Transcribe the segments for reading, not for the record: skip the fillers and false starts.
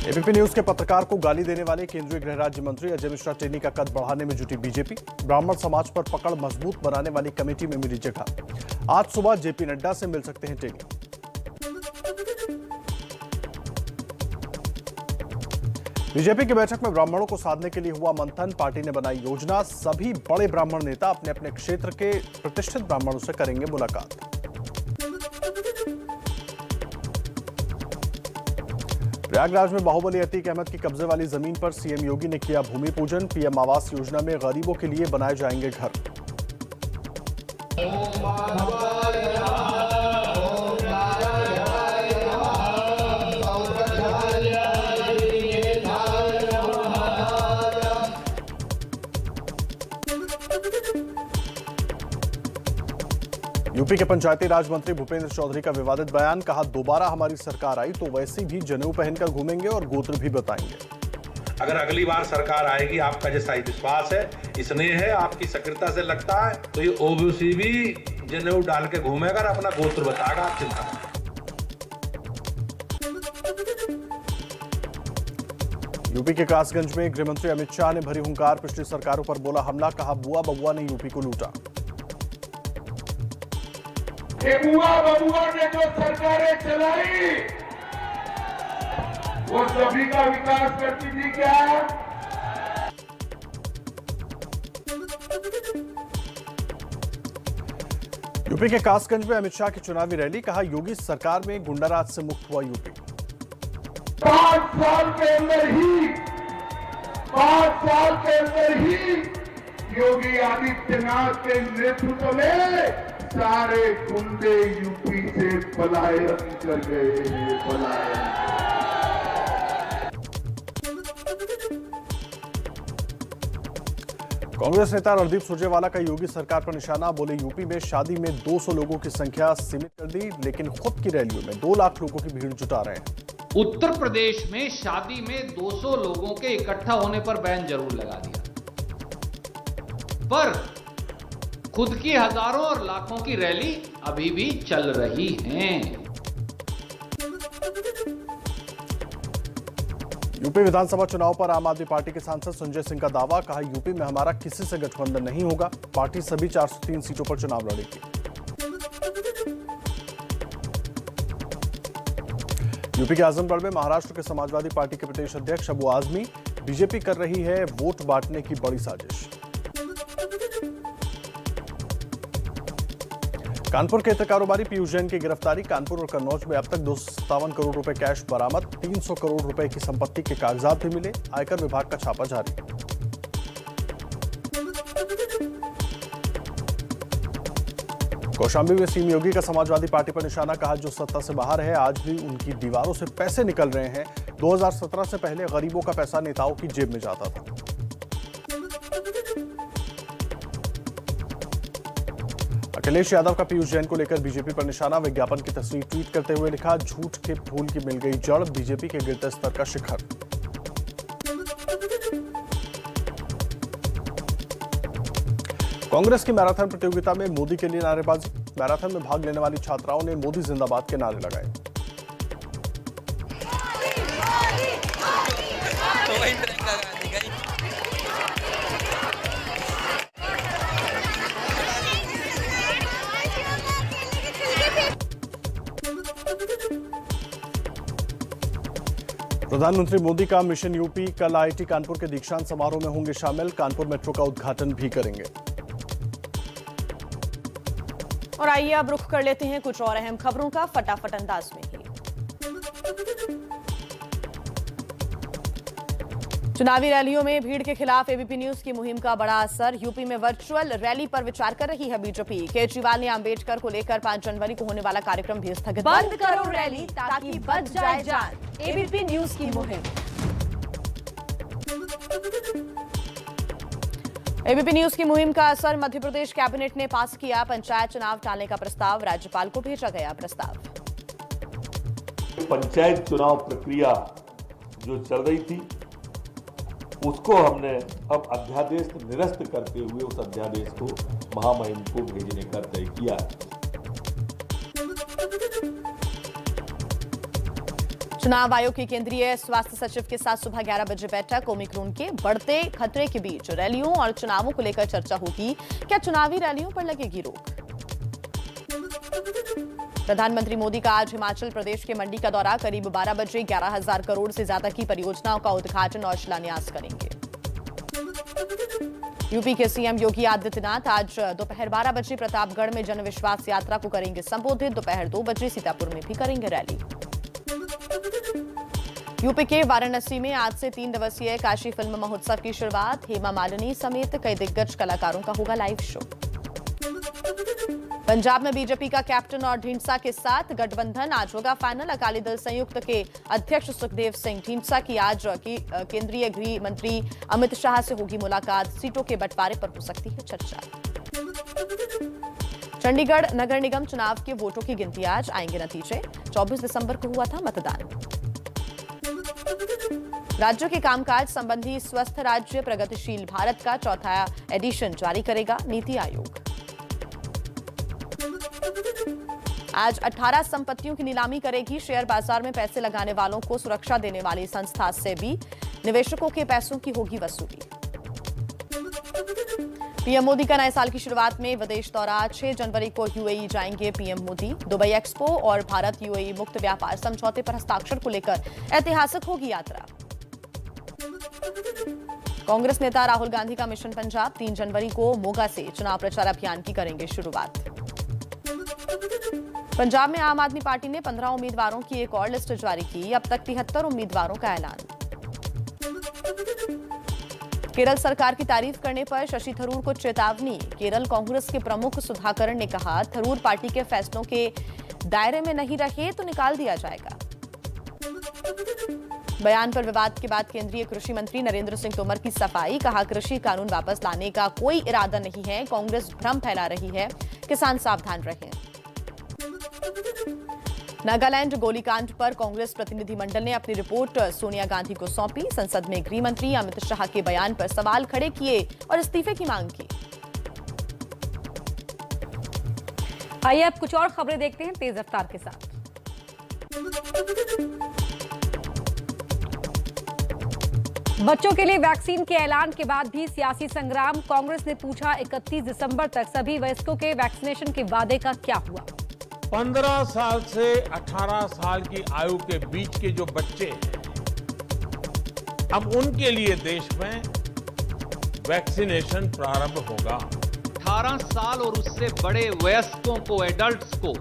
ABP news के पत्रकार को गाली देने वाले केंद्रीय गृह राज्य मंत्री अजय मिश्रा टेनी का कद बढ़ाने में जुटी बीजेपी। ब्राह्मण समाज पर पकड़ मजबूत बनाने वाली कमेटी में मिली जगह। आज सुबह जेपी नड्डा से मिल सकते हैं टेनी। बीजेपी की बैठक में ब्राह्मणों को साधने के लिए हुआ मंथन। पार्टी ने बनाई योजना। सभी बड़े ब्राह्मण नेता अपने अपने क्षेत्र के प्रतिष्ठित ब्राह्मणों से करेंगे मुलाकात। प्रयागराज में बाहुबली अतीक अहमद की कब्जे वाली जमीन पर सीएम योगी ने किया भूमि पूजन। पीएम आवास योजना में गरीबों के लिए बनाए जाएंगे घर। यूपी के पंचायती राज मंत्री भूपेंद्र चौधरी का विवादित बयान। कहा, दोबारा हमारी सरकार आई तो वैसे भी जनेऊ पहनकर घूमेंगे और गोत्र भी बताएंगे। अगर अगली बार सरकार आएगी, आपका जैसा विश्वास है, स्नेह है, आपकी सक्रियता से लगता है, तो ये ओबीसी भी जनेऊ डाल के घूमेगा और अपना गोत्र बताएगा। आप चिंता करें। यूपी के कासगंज में गृह मंत्री अमित शाह ने भरी हुंकार। पिछली सरकारों पर बोला हमला। कहा, बुआ बबुआ ने यूपी को लूटा। बुआ बबुआ ने जो सरकारें चलाई वो सभी का विकास करती थी क्या? यूपी के कासगंज में अमित शाह की चुनावी रैली। कहा, योगी सरकार में गुंडाराज से मुक्त हुआ यूपी। 5 साल के अंदर ही योगी आदित्यनाथ के नेतृत्व में सारे गुंडे यूपी से पलायन कर गए। कांग्रेस नेता रणदीप सुरजेवाला का योगी सरकार पर निशाना। बोले, यूपी में शादी में 200 लोगों की संख्या सीमित कर दी, लेकिन खुद की रैलियों में 2 लाख लोगों की भीड़ जुटा रहे हैं। उत्तर प्रदेश में शादी में 200 लोगों के इकट्ठा होने पर बैन जरूर लगा दिया, पर खुद की हजारों और लाखों की रैली अभी भी चल रही हैं। यूपी विधानसभा चुनाव पर आम आदमी पार्टी के सांसद संजय सिंह का दावा। कहा, यूपी में हमारा किसी से गठबंधन नहीं होगा। पार्टी सभी 403 सीटों पर चुनाव लड़ेगी। यूपी के आजमगढ़ में महाराष्ट्र के समाजवादी पार्टी के प्रदेश अध्यक्ष अबू आजमी। बीजेपी कर रही है वोट बांटने की बड़ी साजिश। कानपुर के इत्र कारोबारी पीयूष जैन की गिरफ्तारी। कानपुर और कन्नौज में अब तक 257 करोड़ रुपए कैश बरामद। 300 करोड़ रुपए की संपत्ति के कागजात भी मिले। आयकर विभाग का छापा जारी। कौशाम्बी में सीएम योगी का समाजवादी पार्टी पर निशाना। कहा, जो सत्ता से बाहर है आज भी उनकी दीवारों से पैसे निकल रहे हैं। 2017 से पहले गरीबों का पैसा नेताओं की जेब में जाता था। अखिलेश यादव का पीयूष जैन को लेकर बीजेपी पर निशाना। विज्ञापन की तस्वीर ट्वीट करते हुए लिखा, झूठ के फूल की मिल गई जड़, बीजेपी के गिरते स्तर का शिखर। कांग्रेस की मैराथन प्रतियोगिता में मोदी के लिए नारेबाजी। मैराथन में भाग लेने वाली छात्राओं ने मोदी जिंदाबाद के नारे लगाए। प्रधानमंत्री मोदी का मिशन यूपी। कल आईआईटी कानपुर के दीक्षांत समारोह में होंगे शामिल। कानपुर मेट्रो का उद्घाटन भी करेंगे। और आइए अब रुख कर लेते हैं कुछ और अहम खबरों का फटाफट अंदाज में ही। चुनावी रैलियों में भीड़ के खिलाफ एबीपी न्यूज की मुहिम का बड़ा असर। यूपी में वर्चुअल रैली पर विचार कर रही है बीजेपी। केजरीवाल ने अंबेडकर को लेकर 5 जनवरी को होने वाला कार्यक्रम भी स्थगित। बंद करो रैली ताकि बच जाए जान, एबीपी न्यूज की मुहिम। एबीपी न्यूज की मुहिम का असर। मध्य प्रदेश कैबिनेट ने पास किया पंचायत चुनाव टालने का प्रस्ताव। राज्यपाल को भेजा गया प्रस्ताव। पंचायत चुनाव प्रक्रिया जो चल रही थी उसको हमने अब अध्यादेश निरस्त करते हुए उस अध्यादेश को महामहिम को भेजने का तय किया। चुनाव आयोग की केंद्रीय स्वास्थ्य सचिव के साथ सुबह 11 बजे बैठक। ओमिक्रॉन के बढ़ते खतरे के बीच रैलियों और चुनावों को लेकर चर्चा होगी। क्या चुनावी रैलियों पर लगेगी रोक? प्रधानमंत्री मोदी का आज हिमाचल प्रदेश के मंडी का दौरा। करीब 12 बजे 11,000 करोड़ से ज्यादा की परियोजनाओं का उद्घाटन और शिलान्यास करेंगे। यूपी के सीएम योगी आदित्यनाथ आज दोपहर 12 बजे प्रतापगढ़ में जनविश्वास यात्रा को करेंगे संबोधित। दोपहर 2 बजे सीतापुर में भी करेंगे रैली। यूपी के वाराणसी में आज से 3 दिवसीय काशी फिल्म महोत्सव की शुरुआत। हेमा मालिनी समेत कई दिग्गज कलाकारों का होगा लाइव शो। पंजाब में बीजेपी का कैप्टन और ढींढसा के साथ गठबंधन। आज होगा फाइनल। अकाली दल संयुक्त के अध्यक्ष सुखदेव सिंह ढींढसा की आज केंद्रीय गृह मंत्री अमित शाह से होगी मुलाकात। सीटों के बंटवारे पर हो सकती है चर्चा। चंडीगढ़ नगर निगम चुनाव के वोटों की गिनती आज। आएंगे नतीजे। 24 दिसंबर को हुआ था मतदान। राज्यों के कामकाज संबंधी स्वस्थ राज्य प्रगतिशील भारत का चौथा एडिशन जारी करेगा नीति आयोग। आज 18 संपत्तियों की नीलामी करेगी शेयर बाजार में पैसे लगाने वालों को सुरक्षा देने वाली संस्था सेबी। निवेशकों के पैसों की होगी वसूली। पीएम मोदी का नए साल की शुरुआत में विदेश दौरा। 6 जनवरी को यूएई जाएंगे पीएम मोदी। दुबई एक्सपो और भारत यूएई मुक्त व्यापार समझौते पर हस्ताक्षर को लेकर ऐतिहासिक होगी यात्रा। कांग्रेस नेता राहुल गांधी का मिशन पंजाब। 3 जनवरी को मोगा से चुनाव प्रचार अभियान की करेंगे शुरुआत। पंजाब में आम आदमी पार्टी ने 15 उम्मीदवारों की एक और लिस्ट जारी की। अब तक 73 उम्मीदवारों का ऐलान। केरल सरकार की तारीफ करने पर शशि थरूर को चेतावनी। केरल कांग्रेस के प्रमुख सुधाकरण ने कहा, थरूर पार्टी के फैसलों के दायरे में नहीं रहे तो निकाल दिया जाएगा। बयान पर विवाद के बाद केंद्रीय कृषि मंत्री नरेंद्र सिंह तोमर की सफाई। कहा, कृषि कानून वापस लाने का कोई इरादा नहीं है। कांग्रेस भ्रम फैला रही है। किसान सावधान रहें। नागालैंड गोलीकांड पर कांग्रेस प्रतिनिधिमंडल ने अपनी रिपोर्ट सोनिया गांधी को सौंपी। संसद में गृह मंत्री अमित शाह के बयान पर सवाल खड़े किए और इस्तीफे की मांग की। आइए अब कुछ और खबरें देखते हैं तेज रफ्तार के साथ। बच्चों के लिए वैक्सीन के ऐलान के बाद भी सियासी संग्राम। कांग्रेस ने पूछा 31 दिसंबर तक सभी वयस्कों के वैक्सीनेशन के वादे का क्या हुआ। 15 साल से 18 साल की आयु के बीच के जो बच्चे हैं, अब उनके लिए देश में वैक्सीनेशन प्रारंभ होगा। 18 साल और उससे बड़े वयस्कों को, एडल्ट्स को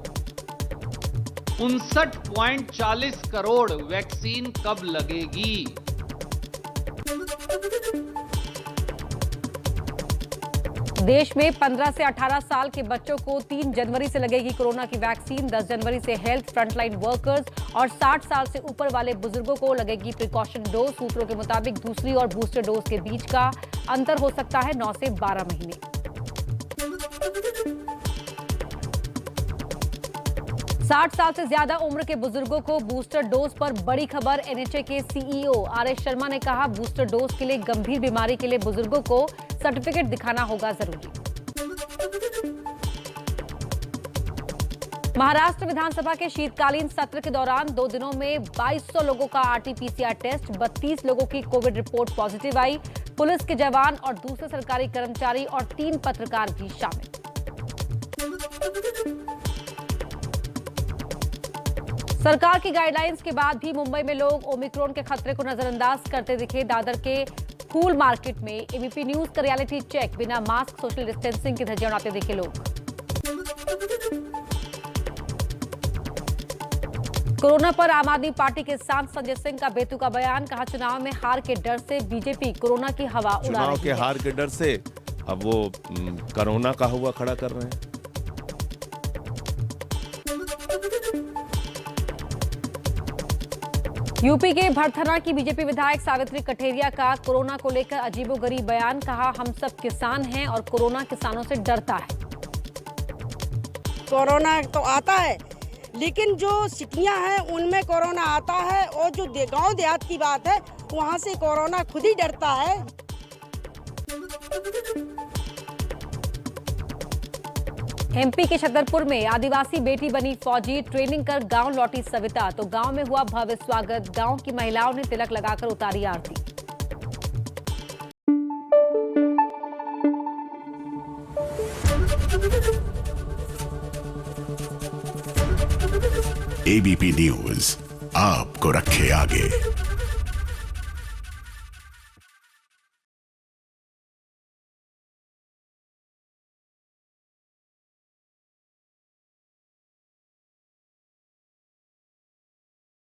59.40 करोड़ वैक्सीन कब लगेगी? देश में 15 से 18 साल के बच्चों को 3 जनवरी से लगेगी कोरोना की वैक्सीन। 10 जनवरी से हेल्थ फ्रंटलाइन वर्कर्स और 60 साल से ऊपर वाले बुजुर्गों को लगेगी प्रिकॉशन डोज। सूत्रों के मुताबिक दूसरी और बूस्टर डोज के बीच का अंतर हो सकता है 9 से 12 महीने। साठ साल से ज्यादा उम्र के बुजुर्गों को बूस्टर डोज पर बड़ी खबर। एनएचए के सीईओ आरएस शर्मा ने कहा, बूस्टर डोज के लिए गंभीर बीमारी के लिए बुजुर्गों को सर्टिफिकेट दिखाना होगा जरूरी। महाराष्ट्र विधानसभा के शीतकालीन सत्र के दौरान 2 दिनों में 2200 लोगों का आरटी-पीसीआर टेस्ट। 32 लोगों की कोविड रिपोर्ट पॉजिटिव आई। पुलिस के जवान और दूसरे सरकारी कर्मचारी और 3 पत्रकार भी शामिल। सरकार की गाइडलाइंस के बाद भी मुंबई में लोग ओमिक्रॉन के खतरे को नजरअंदाज करते दिखे। दादर के फूल मार्केट में एबीपी न्यूज का रियलिटी चेक। बिना मास्क, सोशल डिस्टेंसिंग की धज्जियां उड़ाते दिखे लोग। कोरोना पर आम आदमी पार्टी के सांसद संजय सिंह का बेतुका बयान। कहा, चुनाव में हार के डर से बीजेपी कोरोना की हवा उड़ा रही है। चुनाव के हार के डर से अब वो कोरोना का हुआ खड़ा कर रहे हैं। यूपी के भरथना की बीजेपी विधायक सावित्री कठेरिया का कोरोना को लेकर अजीबोगरीब बयान। कहा, हम सब किसान हैं और कोरोना किसानों से डरता है। कोरोना तो आता है, लेकिन जो सिटियां हैं उनमें कोरोना आता है, और जो गांव देहात की बात है वहां से कोरोना खुद ही डरता है। एमपी के छतरपुर में आदिवासी बेटी बनी फौजी, ट्रेनिंग कर गांव लौटी सविता, तो गांव में हुआ भव्य स्वागत। गांव की महिलाओं ने तिलक लगाकर उतारी आरती। एबीपी न्यूज आपको रखे आगे।